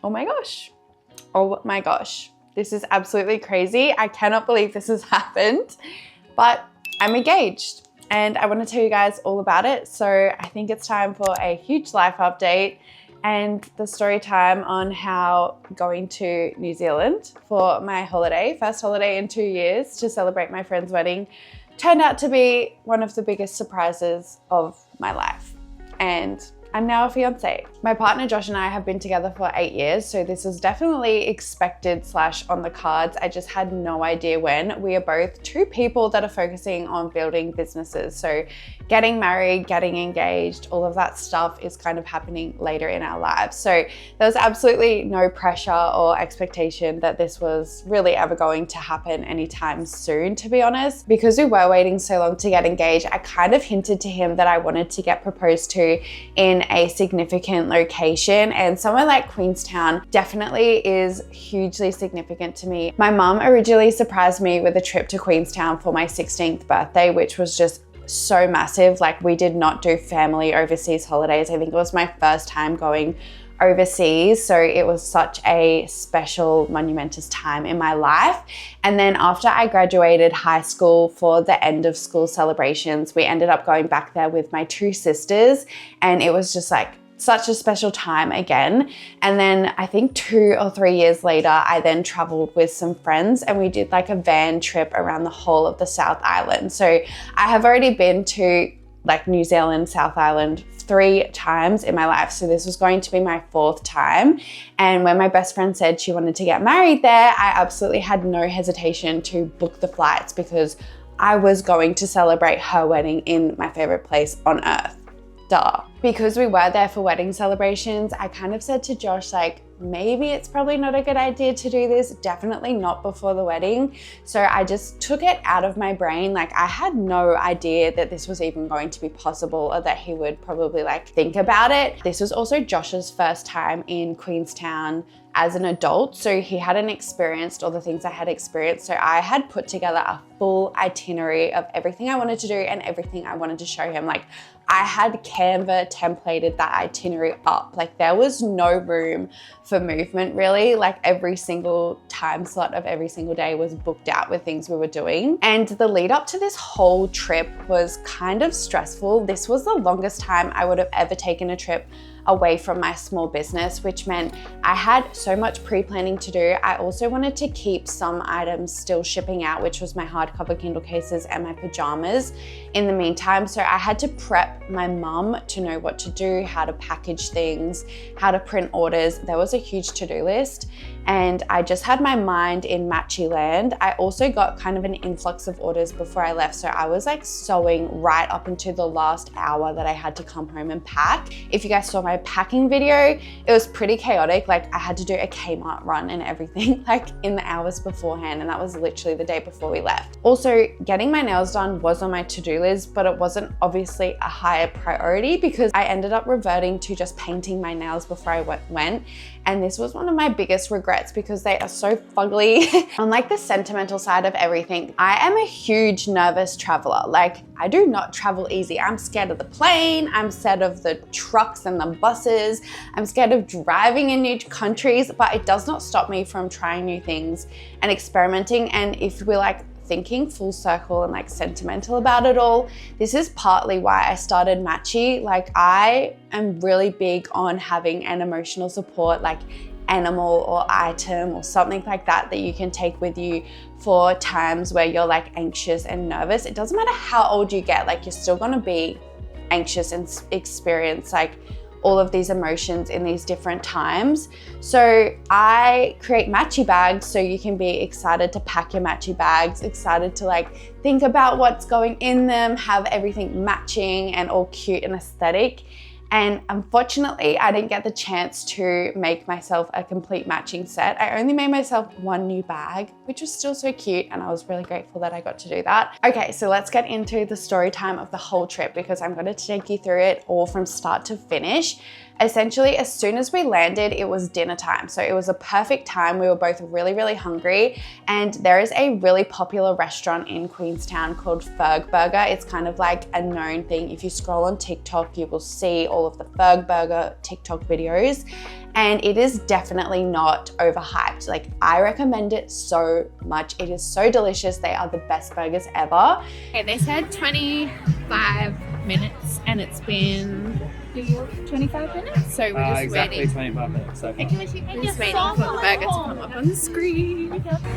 Oh my gosh. Oh my gosh. This is absolutely crazy. I cannot believe this has happened, but I'm engaged and I want to tell you guys all about it. So I think it's time for a huge life update and the story time on how going to New Zealand for my holiday, first holiday in 2 years to celebrate my friend's wedding, turned out to be one of the biggest surprises of my life. And I'm now a fiance. My partner Josh and I have been together for 8 years, so this is definitely expected / on the cards. I just had no idea when. We are both two people that are focusing on building businesses. So getting married, getting engaged, all of that stuff is kind of happening later in our lives. So there was absolutely no pressure or expectation that this was really ever going to happen anytime soon, to be honest. Because we were waiting so long to get engaged, I kind of hinted to him that I wanted to get proposed to in a significant location, and somewhere like Queenstown definitely is hugely significant to me. My mum originally surprised me with a trip to Queenstown for my 16th birthday, which was just so massive. Like, we did not do family overseas holidays. I think it was my first time going overseas, so it was such a special, monumentous time in my life. And then after I graduated high school for the end of school celebrations, we ended up going back there with my two sisters, and it was just like such a special time again. And then I think 2 or 3 years later, I then traveled with some friends and we did like a van trip around the whole of the South Island. So I have already been to like New Zealand, South Island 3 times in my life. So this was going to be my 4th time. And when my best friend said she wanted to get married there, I absolutely had no hesitation to book the flights because I was going to celebrate her wedding in my favorite place on earth. Duh. Because we were there for wedding celebrations, I kind of said to Josh, like, maybe it's probably not a good idea to do this, definitely not before the wedding. So I just took it out of my brain. Like, I had no idea that this was even going to be possible or that he would probably like think about it. This was also Josh's first time in Queenstown as an adult, so he hadn't experienced all the things I had experienced. So I had put together a full itinerary of everything I wanted to do and everything I wanted to show him. Like, I had Canva templated that itinerary up. Like, there was no room for movement really. Like, every single time slot of every single day was booked out with things we were doing. And the lead up to this whole trip was kind of stressful. This was the longest time I would have ever taken a trip away from my small business, which meant I had so much pre-planning to do. I also wanted to keep some items still shipping out, which was my hardcover Kindle cases and my pajamas in the meantime. So I had to prep my mum to know what to do, how to package things, how to print orders. There was a huge to-do list and I just had my mind in Matchy land. I also got kind of an influx of orders before I left. So I was like sewing right up into the last hour that I had to come home and pack. If you guys saw my packing video, it was pretty chaotic. Like, I had to do a Kmart run and everything like in the hours beforehand, and that was literally the day before we left. Also, getting my nails done was on my to-do list, but it wasn't obviously a higher priority because I ended up reverting to just painting my nails before I went. And this was one of my biggest regrets because they are so fugly. On like the sentimental side of everything, I am a huge nervous traveler. Like, I do not travel easy. I'm scared of the plane. I'm scared of the trucks and the buses. I'm scared of driving in new countries, but it does not stop me from trying new things and experimenting. And if we're like thinking full circle and like sentimental about it all, this is partly why I started Matchy. Like, I am really big on having an emotional support, like animal or item or something like that that you can take with you for times where you're like anxious and nervous. It doesn't matter how old you get, like, you're still gonna be anxious and experience like all of these emotions in these different times. So I create Matchy bags so you can be excited to pack your Matchy bags, excited to like think about what's going in them, have everything matching and all cute and aesthetic. And unfortunately, I didn't get the chance to make myself a complete matching set. I only made myself one new bag, which was still so cute, and I was really grateful that I got to do that. Okay, so let's get into the story time of the whole trip because I'm going to take you through it all from start to finish. Essentially, as soon as we landed, it was dinner time. So it was a perfect time. We were both really, really hungry. And there is a really popular restaurant in Queenstown called Ferg Burger. It's kind of like a known thing. If you scroll on TikTok, you will see all of the Ferg Burger TikTok videos. And it is definitely not overhyped. Like, I recommend it so much. It is so delicious. They are the best burgers ever. Okay, they said 25 minutes and it's been 25 minutes. So we're just exactly waiting. 25 minutes. So. We're just waiting for the burger to come up on the screen. We got the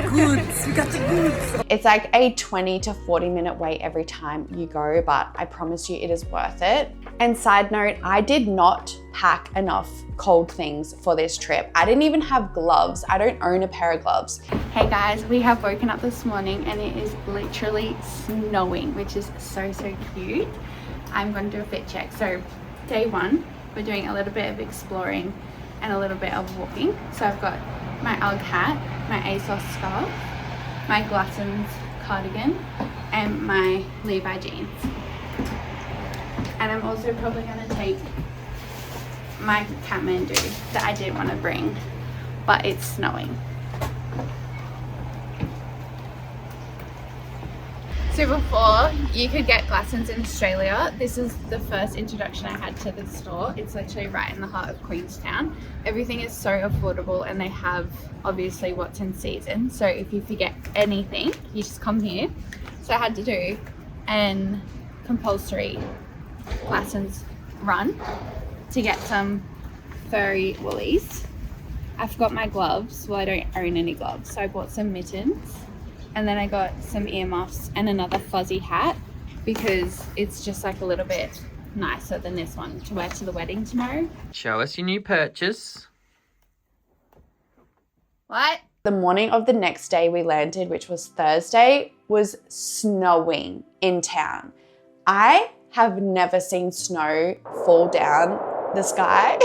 goods. We got the goods. It's like a 20 to 40 minute wait every time you go, but I promise you it is worth it. And side note, I did not pack enough cold things for this trip. I didn't even have gloves. I don't own a pair of gloves. Hey guys, we have woken up this morning and it is literally snowing, which is so cute. I'm going to do a fit check. So day one, we're doing a little bit of exploring and a little bit of walking. So I've got my UGG hat, my ASOS scarf, my Glassons cardigan, and my Levi jeans. And I'm also probably going to take my Kathmandu that I didn't want to bring, but it's snowing. So before you could get Glassons in Australia, this is the first introduction I had to the store. It's literally right in the heart of Queenstown. Everything is so affordable and they have obviously what's in season. So if you forget anything, you just come here. So I had to do an compulsory Glassons run to get some furry woolies. I forgot my gloves. Well, I don't own any gloves. So I bought some mittens. And then I got some earmuffs and another fuzzy hat because it's just like a little bit nicer than this one to wear to the wedding tomorrow. Show us your new purchase. What? The morning of the next day we landed, which was Thursday, was snowing in town. I have never seen snow fall down the sky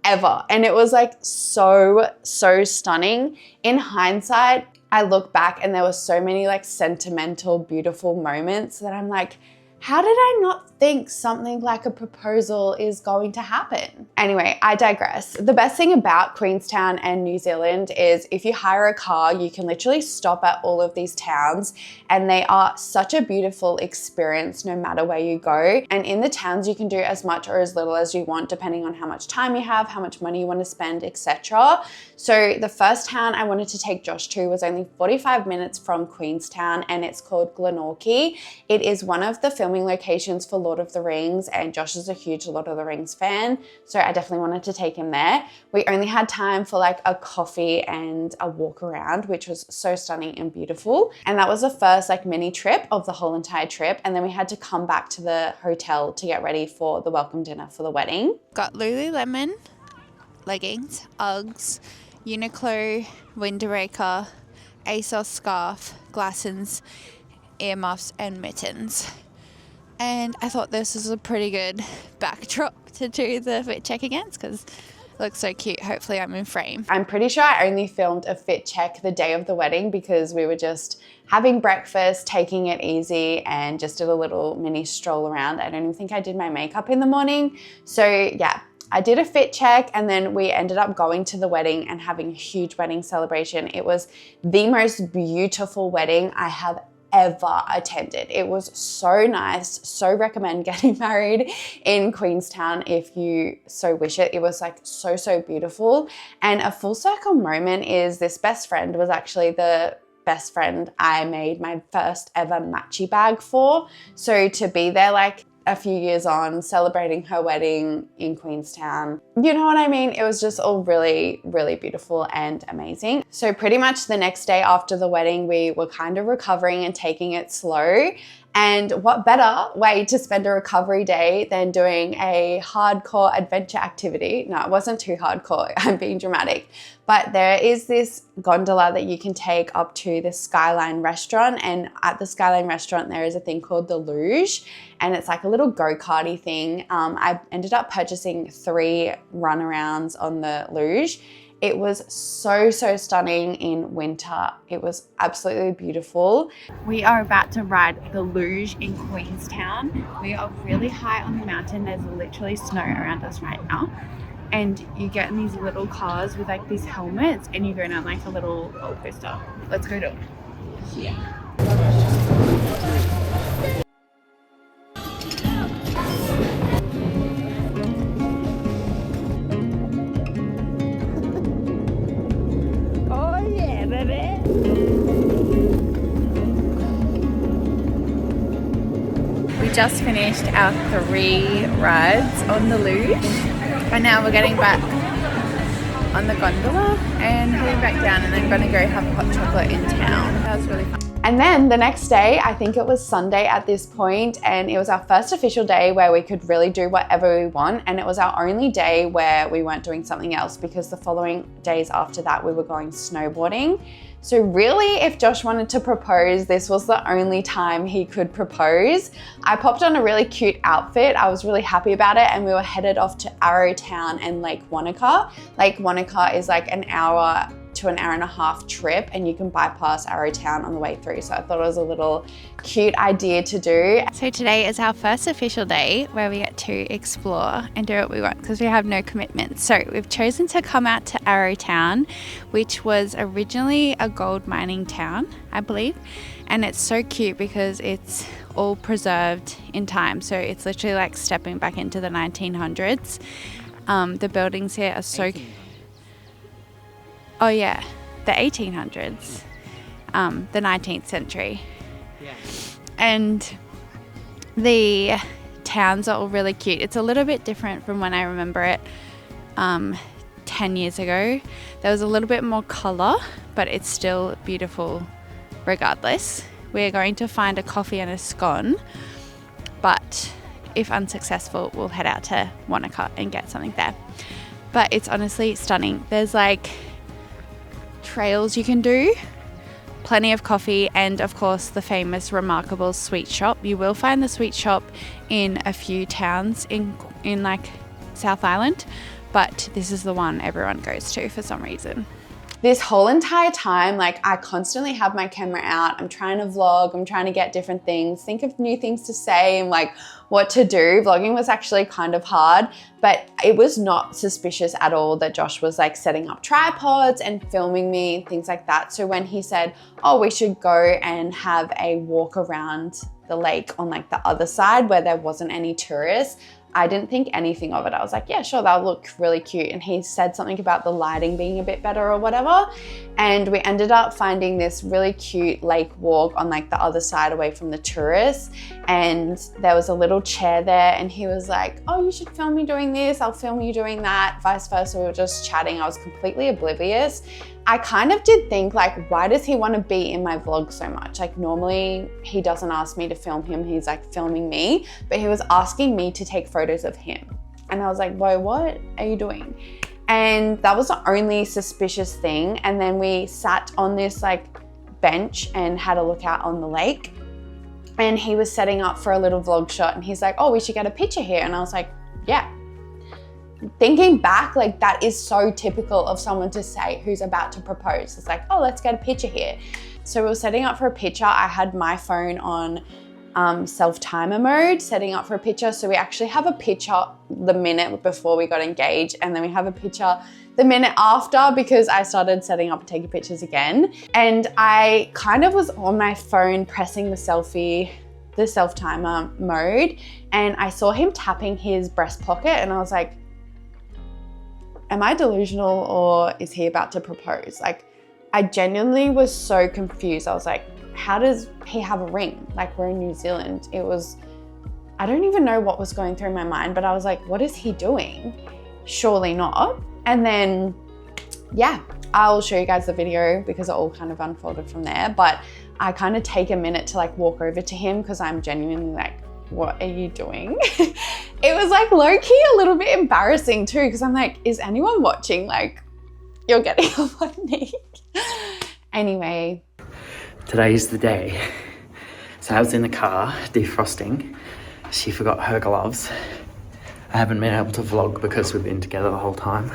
ever. And it was like so stunning. In hindsight, I look back and there were so many like sentimental, beautiful moments that I'm like, how did I not think something like a proposal is going to happen? Anyway, I digress. The best thing about Queenstown and New Zealand is if you hire a car, you can literally stop at all of these towns and they are such a beautiful experience no matter where you go. And in the towns, you can do as much or as little as you want, depending on how much time you have, how much money you want to spend, etc. So the first town I wanted to take Josh to was only 45 minutes from Queenstown and it's called Glenorchy. It is one of the filming locations for Lord of the Rings and Josh is a huge Lord of the Rings fan, so I definitely wanted to take him there. We only had time for like a coffee and a walk around, which was so stunning and beautiful. And that was the first like mini trip of the whole entire trip, and then we had to come back to the hotel to get ready for the welcome dinner for the wedding. Got Lululemon leggings, Uggs, Uniqlo windbreaker, ASOS scarf, Glassons, earmuffs and mittens. And I thought this was a pretty good backdrop to do the fit check against because it looks so cute. Hopefully I'm in frame. I'm pretty sure I only filmed a fit check the day of the wedding because we were just having breakfast, taking it easy, and just did a little mini stroll around. I don't even think I did my makeup in the morning. So yeah, I did a fit check and then we ended up going to the wedding and having a huge wedding celebration. It was the most beautiful wedding I have ever attended. It was so nice. So recommend getting married in Queenstown if you so wish it. It was like so beautiful. And a full circle moment is this best friend was actually the best friend I made my first ever Matchy bag for. So to be there like a few years on, celebrating her wedding in Queenstown, you know what I mean? It was just all really beautiful and amazing. So pretty much the next day after the wedding, we were kind of recovering and taking it slow. And what better way to spend a recovery day than doing a hardcore adventure activity? No, it wasn't too hardcore, I'm being dramatic. But there is this gondola that you can take up to the Skyline restaurant. And at the Skyline restaurant, there is a thing called the luge. And it's like a little go-karty thing. I ended up purchasing 3 runarounds on the luge. It was so stunning in winter. It was absolutely beautiful. We are about to ride the luge in Queenstown. We are really high on the mountain. There's literally snow around us right now. And you get in these little cars with like these helmets and you go down like a little roller coaster. Let's go do it. Yeah. Oh yeah, baby. We just finished our 3 rides on the luge. And now we're getting back on the gondola and heading back down, and then going to go have hot chocolate in town. That was really fun. And then the next day, I think it was Sunday at this point, and it was our first official day where we could really do whatever we want. And it was our only day where we weren't doing something else, because the following days after that, we were going snowboarding. So really, if Josh wanted to propose, this was the only time he could propose. I popped on a really cute outfit. I was really happy about it, and we were headed off to Arrowtown and Lake Wanaka. Lake Wanaka is like an hour to an hour and a half trip, and you can bypass Arrowtown on the way through. So I thought it was a little cute idea to do. So today is our first official day where we get to explore and do what we want because we have no commitments. So we've chosen to come out to Arrowtown, which was originally a gold mining town, I believe. And it's so cute because it's all preserved in time. So it's literally like stepping back into the 1900s. The buildings here are so... Oh yeah, the 1800s, the 19th century. Yeah. And the towns are all really cute. It's a little bit different from when I remember it 10 years ago. There was a little bit more colour, but it's still beautiful regardless. We're going to find a coffee and a scone, but if unsuccessful, we'll head out to Wanaka and get something there. But it's honestly stunning. There's like trails you can do, plenty of coffee, and of course the famous remarkable sweet shop. You will find the sweet shop in a few towns in like South Island, but this is the one everyone goes to for some reason. This whole entire time, like, I constantly have my camera out. I'm trying to vlog, I'm trying to get different things, think of new things to say and like what to do. Vlogging was actually kind of hard, but it was not suspicious at all that Josh was like setting up tripods and filming me and things like that. So when he said, oh, we should go and have a walk around the lake on like the other side where there wasn't any tourists, I didn't think anything of it. I was like, yeah, sure, that'll look really cute. And he said something about the lighting being a bit better or whatever. And we ended up finding this really cute lake walk on like the other side away from the tourists. And there was a little chair there, and he was like, oh, you should film me doing this, I'll film you doing that, vice versa. We were just chatting. I was completely oblivious. I kind of did think like, why does he want to be in my vlog so much? Like normally he doesn't ask me to film him, he's like filming me, but he was asking me to take photos of him. And I was like, whoa, what are you doing? And that was the only suspicious thing. And then we sat on this like bench and had a look out on the lake, and he was setting up for a little vlog shot, and he's like, oh, we should get a picture here. And I was like, yeah. Thinking back, like that is so typical of someone to say who's about to propose. It's like, oh, let's get a picture here. So we were setting up for a picture. I had my phone on self-timer mode, setting up for a picture. So we actually have a picture the minute before we got engaged, and then we have a picture the minute after because I started setting up and taking pictures again. And I kind of was on my phone pressing the self-timer mode, and I saw him tapping his breast pocket, and I was like, am I delusional or is he about to propose? Like, I genuinely was so confused. I was like, how does he have a ring? Like, we're in New Zealand. I don't even know what was going through my mind, but I was like, what is he doing? Surely not. And then, yeah, I'll show you guys the video because it all kind of unfolded from there. But I kind of take a minute to like walk over to him because I'm genuinely like, what are you doing? It was like low-key a little bit embarrassing too, because I'm like, is anyone watching? Like, you're getting on my knee. Anyway. Today's the day. So I was in the car defrosting. She forgot her gloves. I haven't been able to vlog because we've been together the whole time.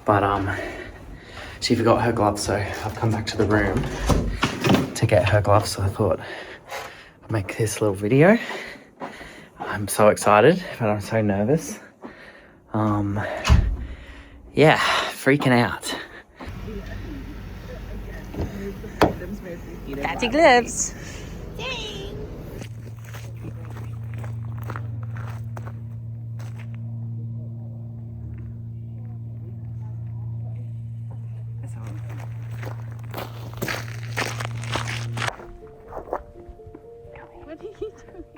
But she forgot her gloves, so I've come back to the room to get her gloves. So I thought I'd make this little video. I'm so excited, but I'm so nervous. Yeah, freaking out. Fancy gloves.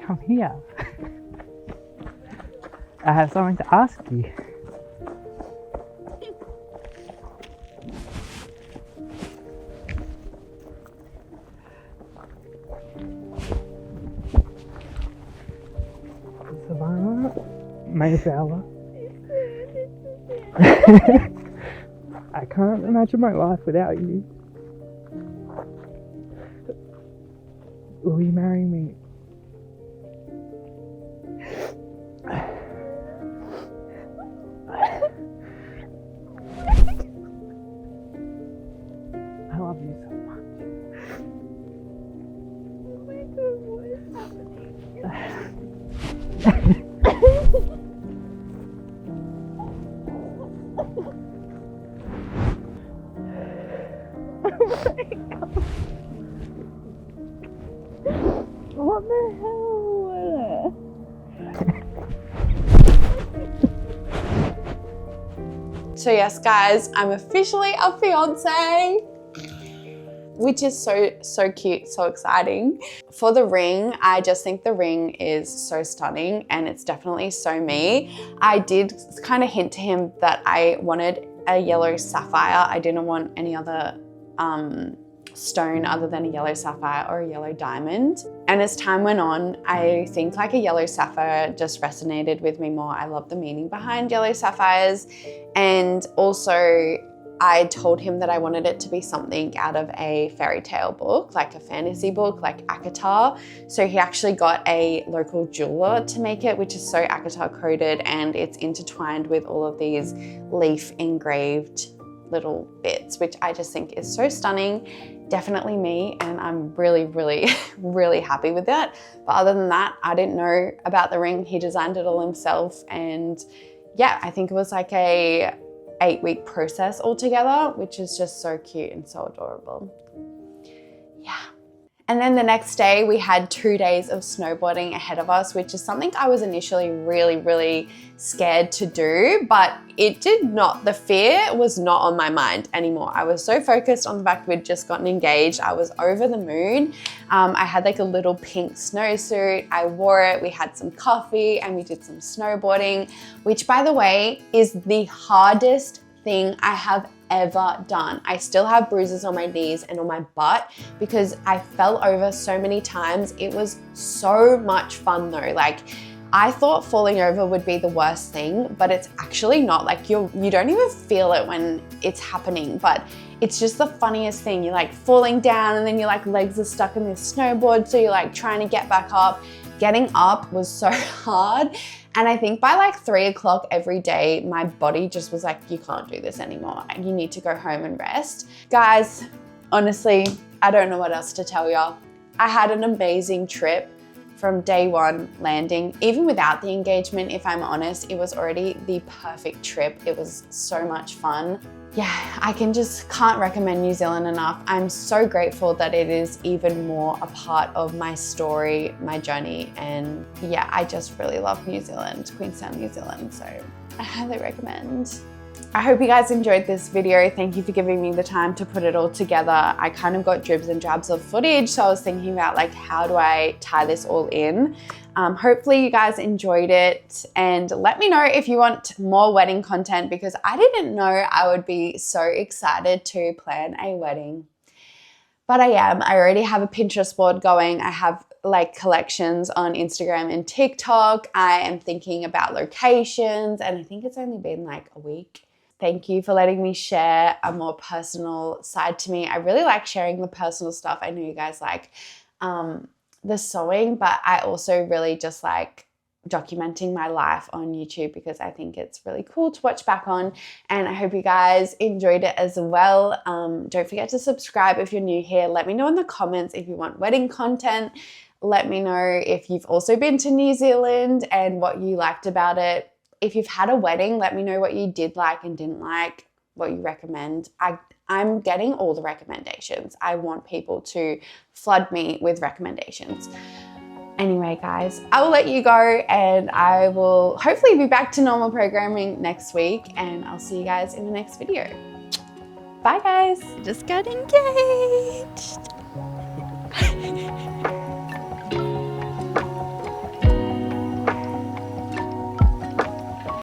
Come here. I have something to ask you. Savannah, Mayflower. I can't imagine my life without you. Will you marry me? I love you so much. Oh my god, what is happening? What the hell? So yes, guys, I'm officially a fiance, which is so cute, so exciting. For the ring, I just think the ring is so stunning and it's definitely so me. I did kind of hint to him that I wanted a yellow sapphire. I didn't want any other stone other than a yellow sapphire or a yellow diamond. And as time went on, I think like a yellow sapphire just resonated with me more. I love the meaning behind yellow sapphires. And also I told him that I wanted it to be something out of a fairy tale book, like a fantasy book, like ACOTAR. So he actually got a local jeweler to make it, which is so ACOTAR coded, and it's intertwined with all of these leaf engraved little bits, which I just think is so stunning. Definitely me, and I'm really, really, really happy with that. But other than that, I didn't know about the ring. He designed it all himself, and yeah, I think it was like a 8-week process altogether, which is just so cute and so adorable. Yeah. And then the next day we had 2 days of snowboarding ahead of us, which is something I was initially really, really scared to do, but the fear was not on my mind anymore. I was so focused on the fact we'd just gotten engaged. I was over the moon. I had like a little pink snowsuit. I wore it. We had some coffee and we did some snowboarding, which by the way is the hardest thing I have ever done. I still have bruises on my knees and on my butt because I fell over so many times. It was so much fun though. Like, I thought falling over would be the worst thing, but it's actually not. Like, you don't even feel it when it's happening, but it's just the funniest thing. You're like falling down and then your like legs are stuck in this snowboard, so you're like trying to get back up. Getting up was so hard. And I think by like 3 o'clock every day, my body just was like, you can't do this anymore. You need to go home and rest. Guys, honestly, I don't know what else to tell y'all. I had an amazing trip from day one landing. Even without the engagement, if I'm honest, it was already the perfect trip. It was so much fun. Yeah, I can't recommend New Zealand enough. I'm so grateful that it is even more a part of my story, my journey, and yeah, I just really love New Zealand, Queenstown, New Zealand, so I highly recommend. I hope you guys enjoyed this video. Thank you for giving me the time to put it all together. I kind of got dribs and drabs of footage, so I was thinking about like, how do I tie this all in? Hopefully you guys enjoyed it, and let me know if you want more wedding content because I didn't know I would be so excited to plan a wedding. But I am. I already have a Pinterest board going. I have like collections on Instagram and TikTok. I am thinking about locations, and I think it's only been like a week. Thank you for letting me share a more personal side to me. I really like sharing the personal stuff. I know you guys like the sewing, but I also really just like documenting my life on YouTube because I think it's really cool to watch back on, and I hope you guys enjoyed it as well. Don't forget to subscribe if you're new here. Let me know in the comments if you want wedding content. Let me know if you've also been to New Zealand and what you liked about it. If you've had a wedding, let me know what you did like and didn't like, what you recommend. I'm getting all the recommendations. I want people to flood me with recommendations. Anyway, guys, I will let you go, and I will hopefully be back to normal programming next week, and I'll see you guys in the next video. Bye, guys. Just got engaged.